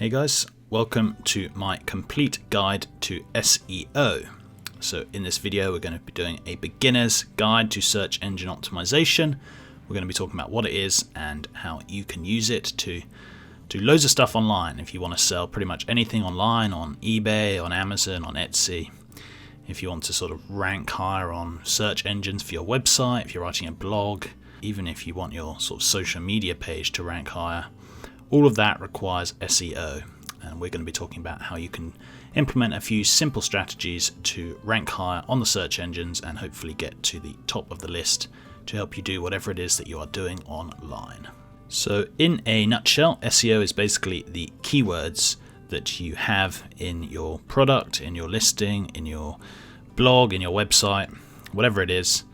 Hey guys, welcome to my complete guide to SEO. So in this video we're going to be doing a beginner's guide to search engine optimization. We're going to be talking about what it is and how you can use it to do loads of stuff online. If you want to sell pretty much anything online, on eBay, on Amazon, on Etsy. If you want to sort of rank higher on search engines for your website, if you're writing a blog, even if you want your sort of social media page to rank higher. All of that requires SEO, and we're going to be talking about how you can implement a few simple strategies to rank higher on the search engines and hopefully get to the top of the list to help you do whatever it is that you are doing online. So in a nutshell, SEO is basically the keywords that you have in your product, in your listing, in your blog, in your website, whatever it is,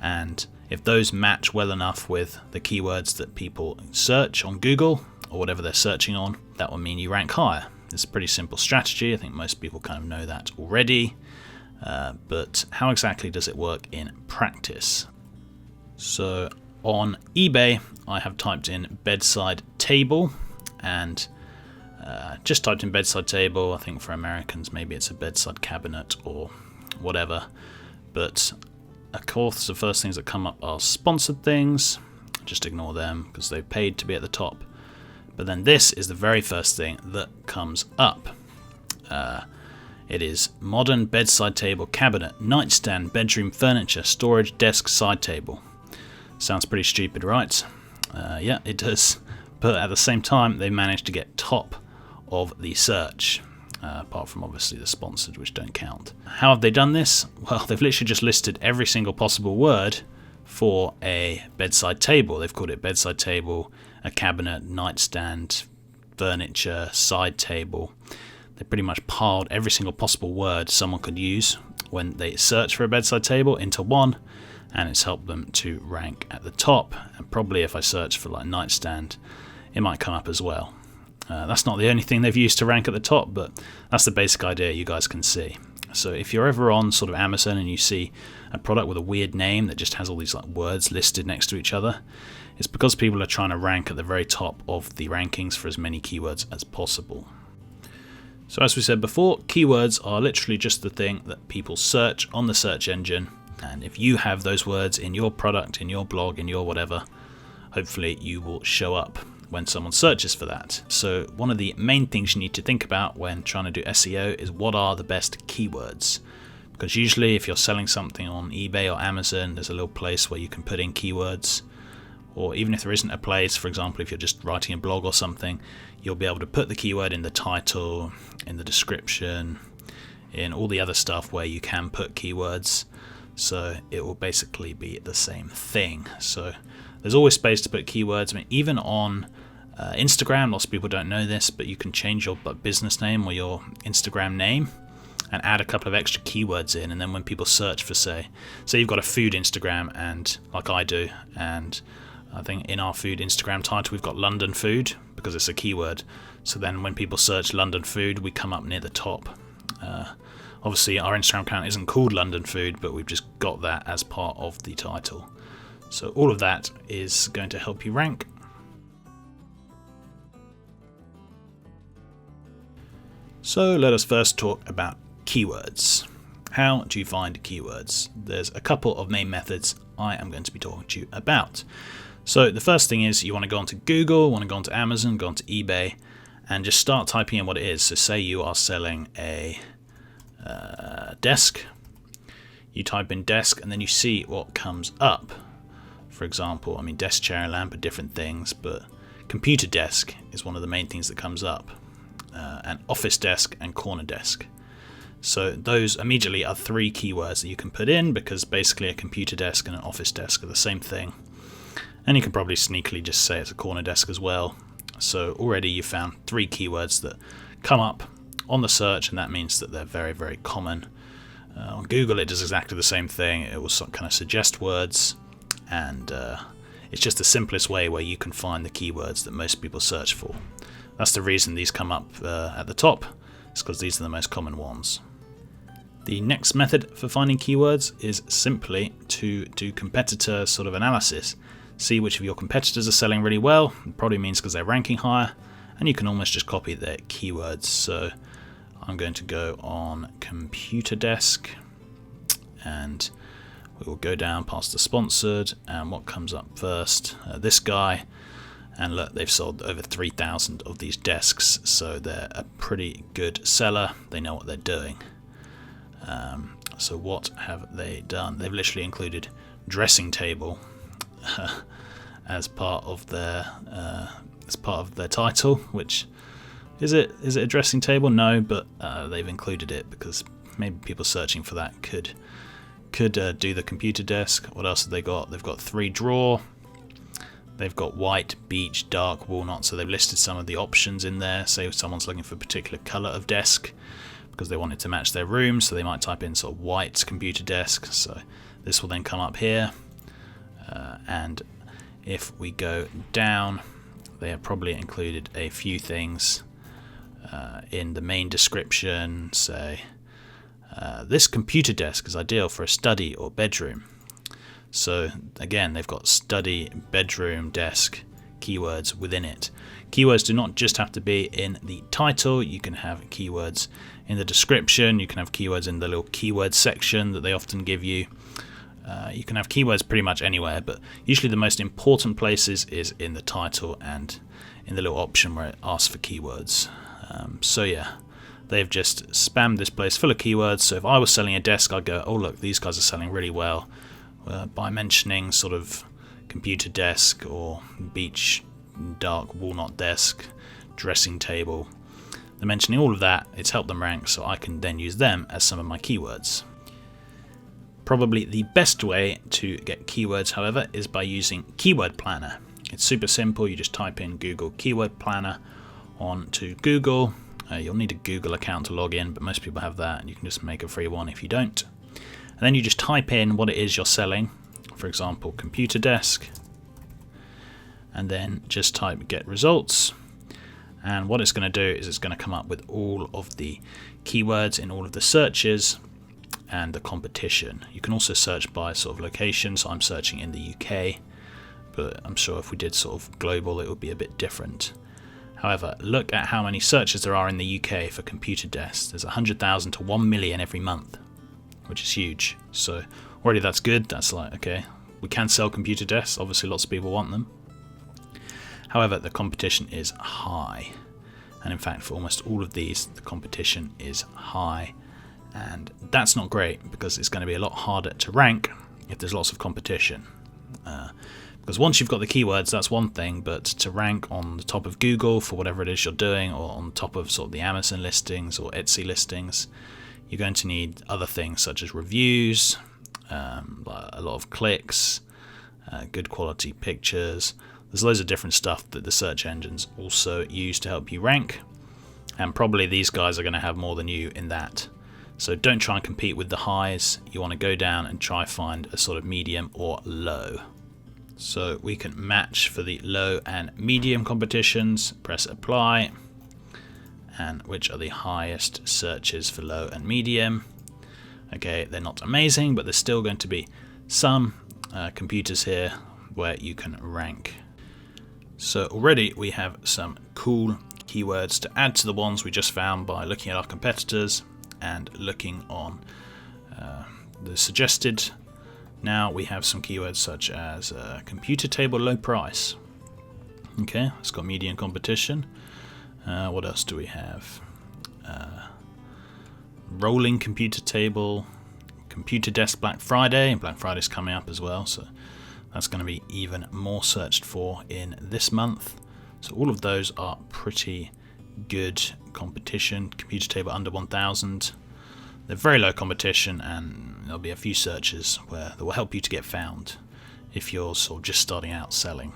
and if those match well enough with the keywords that people search on Google or whatever they're searching on, that will mean you rank higher. It's a pretty simple strategy. I think most people kind of know that already. But how exactly does it work in practice? So on eBay, I have typed in bedside table and just typed in bedside table. I think for Americans, maybe it's a bedside cabinet or whatever. But of course, the first things that come up are sponsored things. Just ignore them because they've paid to be at the top. But then this is the very first thing that comes up. It is modern bedside table cabinet, nightstand, bedroom furniture, storage, desk, side table. Sounds pretty stupid, right? Yeah, it does. But at the same time, they managed to get top of the search. Apart from obviously the sponsored, which don't count. How have they done this? Well, they've literally just listed every single possible word for a bedside table. They've called it bedside table, a cabinet, nightstand, furniture, side table. They pretty much piled every single possible word someone could use when they search for a bedside table into one, and it's helped them to rank at the top. And probably if I search for like nightstand, it might come up as well. That's not the only thing they've used to rank at the top, but that's the basic idea you guys can see. So if you're ever on sort of Amazon and you see a product with a weird name that just has all these like words listed next to each other, it's because people are trying to rank at the very top of the rankings for as many keywords as possible. So as we said before, keywords are literally just the thing that people search on the search engine. And if you have those words in your product, in your blog, in your whatever, hopefully you will show up when someone searches for that. So one of the main things you need to think about when trying to do SEO is what are the best keywords. Because usually if you're selling something on eBay or Amazon, there's a little place where you can put in keywords. Or even if there isn't a place, for example, if you're just writing a blog or something, you'll be able to put the keyword in the title, in the description, in all the other stuff where you can put keywords. So it will basically be the same thing. So there's always space to put keywords. I mean, even on Instagram, lots of people don't know this, but you can change your business name or your Instagram name and add a couple of extra keywords in, and then when people search for say you've got a food Instagram, and like I do, and I think in our food Instagram title we've got London food because it's a keyword, so then when people search London food we come up near the top. Obviously our Instagram account isn't called London food, but we've just got that as part of the title. So all of that is going to help you rank. So let us first talk about keywords. How do you find keywords? There's a couple of main methods I am going to be talking to you about. So the first thing is you want to go onto Google, want to go onto Amazon, go onto eBay, and just start typing in what it is. So say you are selling a desk. You type in desk and then you see what comes up. For example, I mean, desk, chair, and lamp are different things, but computer desk is one of the main things that comes up. And office desk and corner desk. So those immediately are three keywords that you can put in, because basically a computer desk and an office desk are the same thing. And you can probably sneakily just say it's a corner desk as well. So already you found three keywords that come up on the search, and that means that they're very, very common. On Google it does exactly the same thing. It will kind of suggest words, and it's just the simplest way where you can find the keywords that most people search for. That's the reason these come up at the top. It's because these are the most common ones. The next method for finding keywords is simply to do competitor sort of analysis. See which of your competitors are selling really well. It probably means because they're ranking higher, and you can almost just copy their keywords. So I'm going to go on computer desk, and we will go down past the sponsored, and what comes up first? This guy. And look, they've sold over 3,000 of these desks, so they're a pretty good seller. They know what they're doing. So what have they done? They've literally included dressing table as part of their title. Which is it a dressing table? No, but they've included it because maybe people searching for that could do the computer desk. What else have they got? They've got 3 drawer. They've got white, beech, dark, walnut, so they've listed some of the options in there. Say if someone's looking for a particular colour of desk because they want it to match their room, so they might type in sort of white computer desk. So this will then come up here. And if we go down, they have probably included a few things in the main description. Say, this computer desk is ideal for a study or bedroom. So again, they've got study, bedroom, desk keywords within it. Keywords do not just have to be in the title. You can have keywords in the description. You can have keywords in the little keyword section that they often give you. You can have keywords pretty much anywhere, but usually the most important places is in the title and in the little option where it asks for keywords. So yeah, they've just spammed this place full of keywords. So if I was selling a desk, I'd go, oh look, these guys are selling really well. By mentioning sort of computer desk or beech, dark, walnut desk, dressing table. They're mentioning all of that. It's helped them rank, so I can then use them as some of my keywords. Probably the best way to get keywords, however, is by using Keyword Planner. It's super simple. You just type in Google Keyword Planner onto Google. You'll need a Google account to log in, but most people have that, and you can just make a free one if you don't. And then you just type in what it is you're selling, for example, computer desk, and then just type get results. And what it's going to do is it's going to come up with all of the keywords in all of the searches and the competition. You can also search by sort of location, so I'm searching in the UK, but I'm sure if we did sort of global it would be a bit different. However, look at how many searches there are in the UK for computer desks. There's 100,000 to 1 million every month, which is huge. So already that's good. That's like, okay, we can sell computer desks. Obviously lots of people want them. However, the competition is high. And in fact, for almost all of these, the competition is high. And that's not great because it's going to be a lot harder to rank if there's lots of competition. Because once you've got the keywords, that's one thing, but to rank on the top of Google for whatever it is you're doing, or on top of sort of the Amazon listings or Etsy listings, you're going to need other things such as reviews, a lot of clicks, good quality pictures. There's loads of different stuff that the search engines also use to help you rank, and probably these guys are going to have more than you in that. So don't try and compete with the highs. You want to go down and try find a sort of medium or low. So we can match for the low and medium competitions, press apply, and which are the highest searches for low and medium. Okay, they're not amazing, but there's still going to be some computers here where you can rank. So already we have some cool keywords to add to the ones we just found by looking at our competitors and looking on the suggested. Now we have some keywords such as computer table low price. Okay, it's got medium competition. What else do we have? Rolling computer table, computer desk Black Friday. Black Friday's coming up as well, so that's going to be even more searched for in this month. So all of those are pretty good competition. Computer table under 1,000. They're very low competition, and there'll be a few searches where that will help you to get found if you're sort of just starting out selling,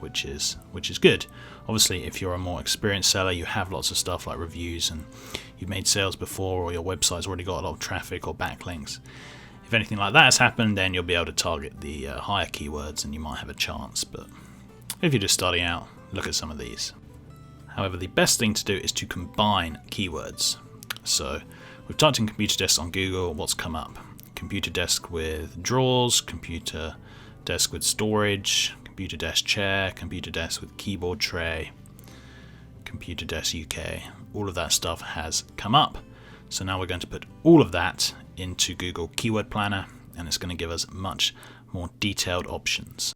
which is good. Obviously, if you're a more experienced seller, you have lots of stuff like reviews and you've made sales before, or your website's already got a lot of traffic or backlinks. If anything like that has happened, then you'll be able to target the higher keywords and you might have a chance. But if you're just starting out, look at some of these. However, the best thing to do is to combine keywords. So we've typed in computer desk on Google. What's come up? Computer desk with drawers, computer desk with storage, computer desk chair, computer desk with keyboard tray, computer desk UK, all of that stuff has come up. So now we're going to put all of that into Google Keyword Planner, and it's going to give us much more detailed options.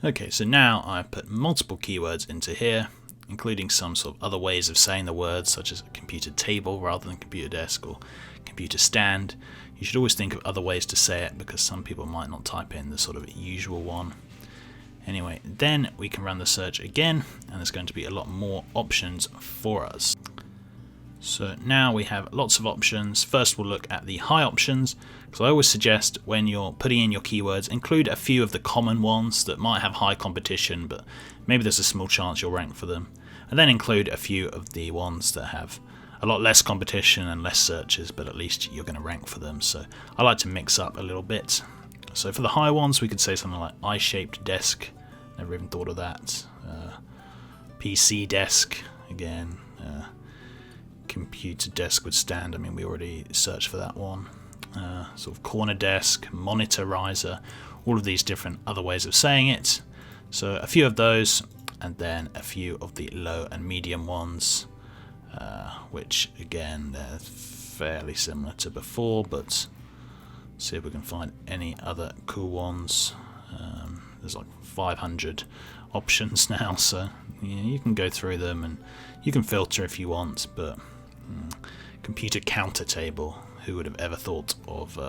Okay, so now I've put multiple keywords into here, including some sort of other ways of saying the words, such as a computer table rather than computer desk, or computer stand. You should always think of other ways to say it, because some people might not type in the sort of usual one. Anyway, then we can run the search again, and there's going to be a lot more options for us. So now we have lots of options. First we'll look at the high options, because I always suggest when you're putting in your keywords, include a few of the common ones that might have high competition, but maybe there's a small chance you'll rank for them. And then include a few of the ones that have a lot less competition and less searches, but at least you're going to rank for them. So I like to mix up a little bit. So for the high ones, we could say something like I-shaped desk. Never even thought of that. PC desk, again. Computer desk with stand, I mean, we already searched for that one. Sort of corner desk, monitor riser, all of these different other ways of saying it. So a few of those, and then a few of the low and medium ones, which again, they're fairly similar to before, but see if we can find any other cool ones. There's like 500 options now, so yeah, you can go through them and you can filter if you want, but computer counter table, who would have ever thought of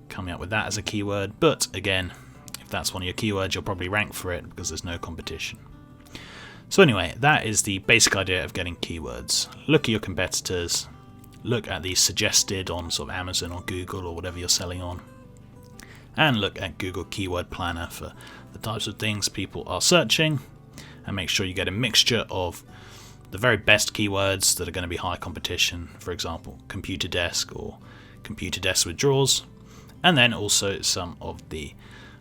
coming up with that as a keyword? But again, if that's one of your keywords, you'll probably rank for it because there's no competition. So anyway, that is the basic idea of getting keywords. Look at your competitors, look at these suggested on sort of Amazon or Google or whatever you're selling on, and look at Google Keyword Planner for the types of things people are searching, and make sure you get a mixture of the very best keywords that are going to be high competition, for example computer desk or computer desk with drawers, and then also some of the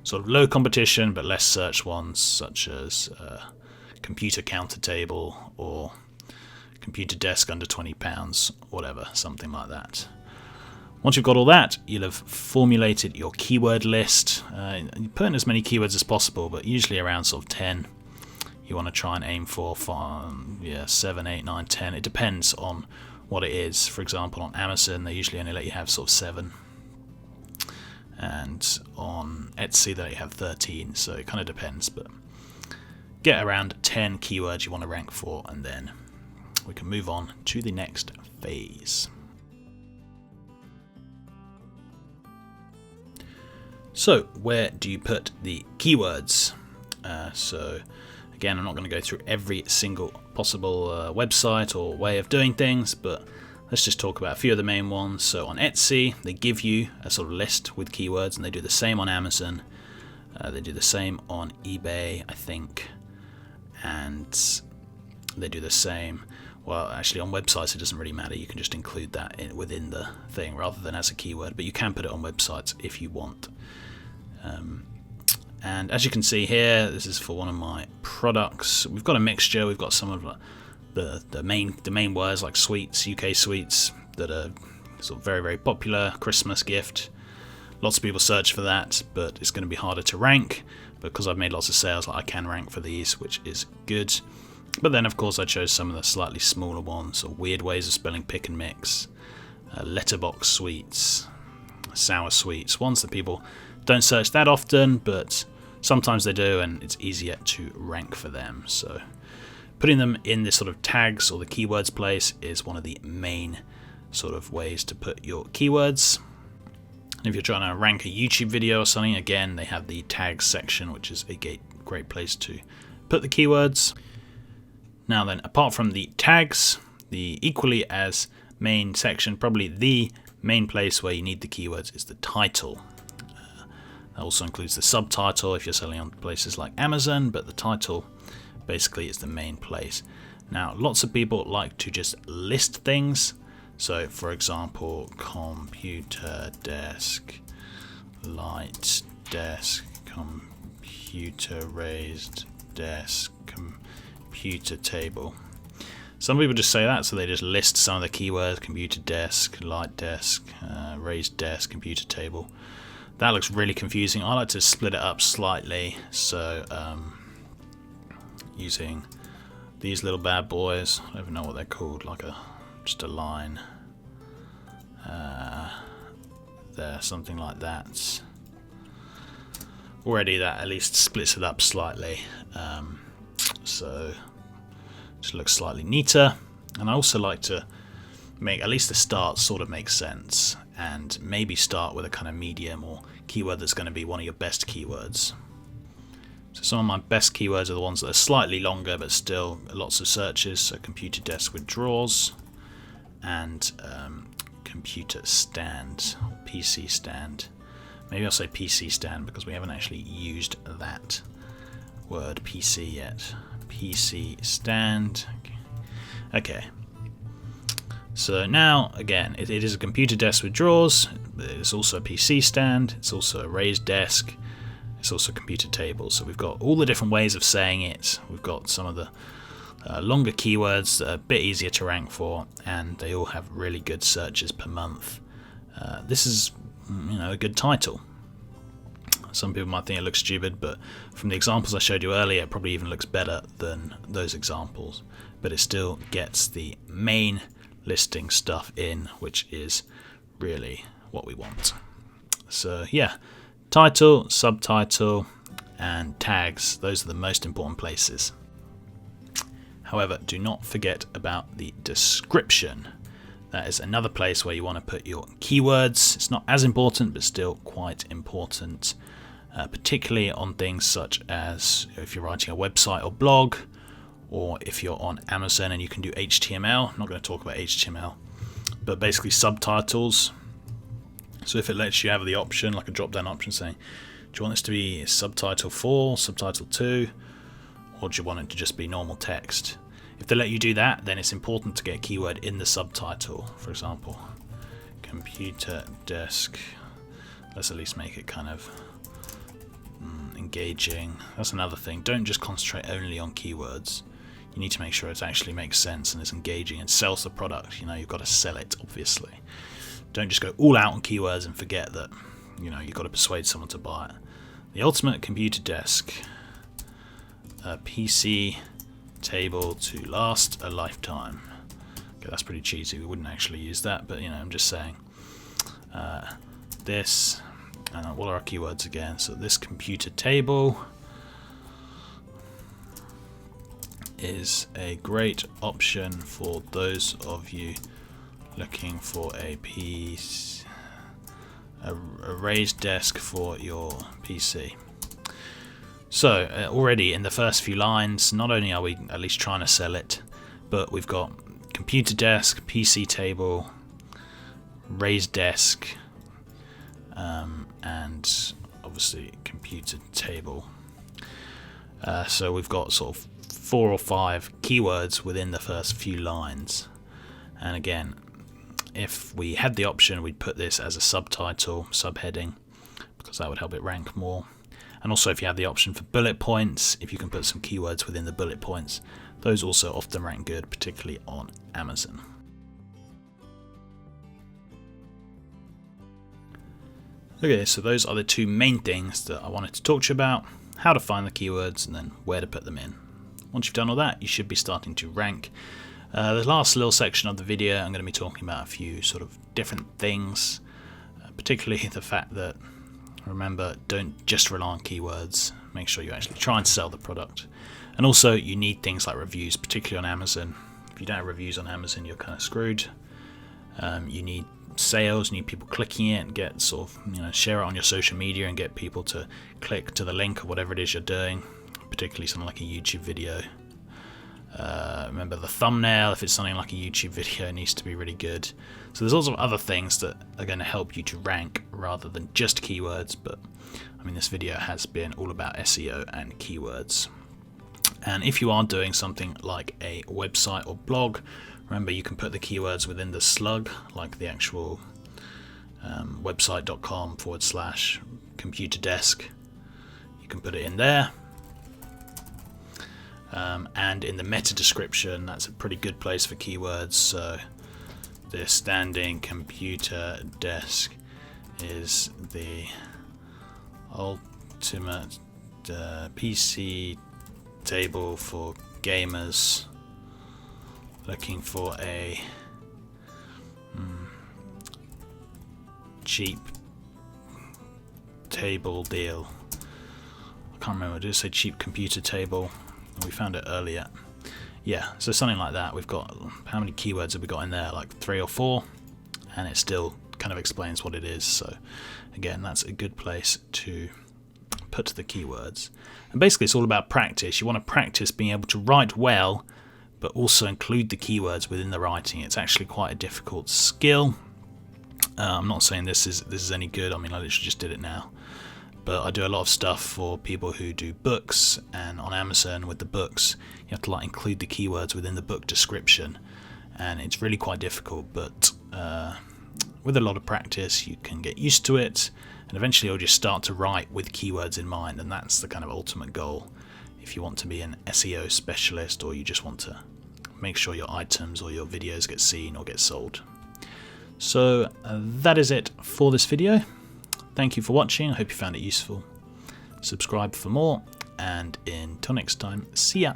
sort of low competition but less search ones, such as computer counter table or computer desk under £20, whatever, something like that. Once you've got all that, you'll have formulated your keyword list. You put in as many keywords as possible, but usually around sort of 10. You want to try and aim for 7, 8, 9, 10. It depends on what it is. For example, on Amazon, they usually only let you have sort of 7. And on Etsy, they let you have 13. So it kind of depends. But get around 10 keywords you want to rank for, and then we can move on to the next phase. So where do you put the keywords? So again, I'm not going to go through every single possible website or way of doing things, but let's just talk about a few of the main ones. So on Etsy, they give you a sort of list with keywords, and they do the same on Amazon. They do the same on eBay, I think, and they do the same. Well, actually, on websites, it doesn't really matter. You can just include that within the thing rather than as a keyword, but you can put it on websites if you want. And as you can see here, this is for one of my products. We've got a mixture. We've got some of the main words like sweets, UK sweets, that are sort of very, very popular. Christmas gift. Lots of people search for that, but it's going to be harder to rank because I've made lots of sales. I can rank for these, which is good. But then, of course, I chose some of the slightly smaller ones, or weird ways of spelling pick and mix, letterbox sweets, sour sweets, ones that people don't search that often, but sometimes they do, and it's easier to rank for them. So putting them in this sort of tags or the keywords place is one of the main sort of ways to put your keywords. And if you're trying to rank a YouTube video or something, again, they have the tags section, which is a great place to put the keywords. Now then, apart from the tags, the equally as main section, probably the main place where you need the keywords, is the title. That also includes the subtitle if you're selling on places like Amazon, but the title basically is the main place. Now, lots of people like to just list things. So, for example, computer desk, light desk, computer raised desk, computer table. Some people just say that, so they just list some of the keywords: computer desk, light desk, raised desk, computer table. That looks really confusing. I like to split it up slightly, so using these little bad boys, I don't even know what they're called, like just a line there, something like that. Already that at least splits it up slightly, so just looks slightly neater. And I also like to make at least the start sort of make sense, and maybe start with a kind of medium or keyword that's going to be one of your best keywords. So some of my best keywords are the ones that are slightly longer but still lots of searches. So computer desk with drawers, and computer stand, or PC stand. Maybe I'll say PC stand because we haven't actually used that word PC yet. PC stand. Okay. So now, again, it is a computer desk with drawers. It's also a PC stand. It's also a raised desk. It's also a computer table. So we've got all the different ways of saying it. We've got some of the longer keywords that are a bit easier to rank for, and they all have really good searches per month. This is, a good title. Some people might think it looks stupid, but from the examples I showed you earlier, it probably even looks better than those examples. But it still gets the main listing stuff in, which is really what we want. So yeah, title, subtitle, and tags, those are the most important places. However, do not forget about the description. That is another place where you want to put your keywords. It's not as important, but still quite important, particularly on things such as if you're writing a website or blog, or if you're on Amazon and you can do HTML. I'm not going to talk about HTML, but basically subtitles. So if it lets you have the option, like a drop-down option saying, do you want this to be subtitle 4, subtitle 2, or do you want it to just be normal text? If they let you do that, then it's important to get a keyword in the subtitle. For example, computer desk. Let's at least make it kind of engaging. That's another thing. Don't just concentrate only on keywords. You need to make sure it actually makes sense and is engaging and sells the product. You've got to sell it, obviously. Don't just go all out on keywords and forget that, you've got to persuade someone to buy it. The ultimate computer desk. PC table to last a lifetime. Okay, that's pretty cheesy. We wouldn't actually use that, but I'm just saying. This, and what are our keywords again? So this computer table is a great option for those of you looking for a raised desk for your PC. So already in the first few lines, not only are we at least trying to sell it, but we've got computer desk, PC table, raised desk, and obviously computer table. So we've got sort of 4 or 5 keywords within the first few lines. And again, if we had the option, we'd put this as a subtitle, subheading, because that would help it rank more. And also if you have the option for bullet points, if you can put some keywords within the bullet points, those also often rank good, particularly on Amazon. Okay, so those are the 2 main things that I wanted to talk to you about: how to find the keywords and then where to put them in. Once you've done all that, you should be starting to rank. The last little section of the video, I'm going to be talking about a few sort of different things, particularly the fact that, remember, don't just rely on keywords. Make sure you actually try and sell the product. And also, you need things like reviews, particularly on Amazon. If you don't have reviews on Amazon, you're kind of screwed. You need sales, you need people clicking it and get sort of, share it on your social media and get people to click to the link or whatever it is you're doing, particularly something like a YouTube video. Remember the thumbnail, if it's something like a YouTube video, it needs to be really good. So there's also other things that are going to help you to rank rather than just keywords, but this video has been all about SEO and keywords. And if you are doing something like a website or blog, remember you can put the keywords within the slug, like the actual website.com/computer desk. You can put it in there. And in the meta description, that's a pretty good place for keywords. So the standing computer desk is the ultimate PC table for gamers looking for a cheap table deal. I can't remember, did it say cheap computer table? We found it earlier. Yeah, so something like that. We've got, how many keywords have we got in there? Like 3 or 4, and it still kind of explains what it is. So again, that's a good place to put the keywords. And basically it's all about practice. You want to practice being able to write well, but also include the keywords within the writing. It's actually quite a difficult skill. I'm not saying this is any good. I mean, I literally just did it now. But I do a lot of stuff for people who do books, and on Amazon with the books, you have to like include the keywords within the book description, and it's really quite difficult. But with a lot of practice, you can get used to it, and eventually you'll just start to write with keywords in mind, and that's the kind of ultimate goal. If you want to be an SEO specialist, or you just want to make sure your items or your videos get seen or get sold. So that is it for this video. Thank you for watching. I hope you found it useful. Subscribe for more, and until next time, see ya.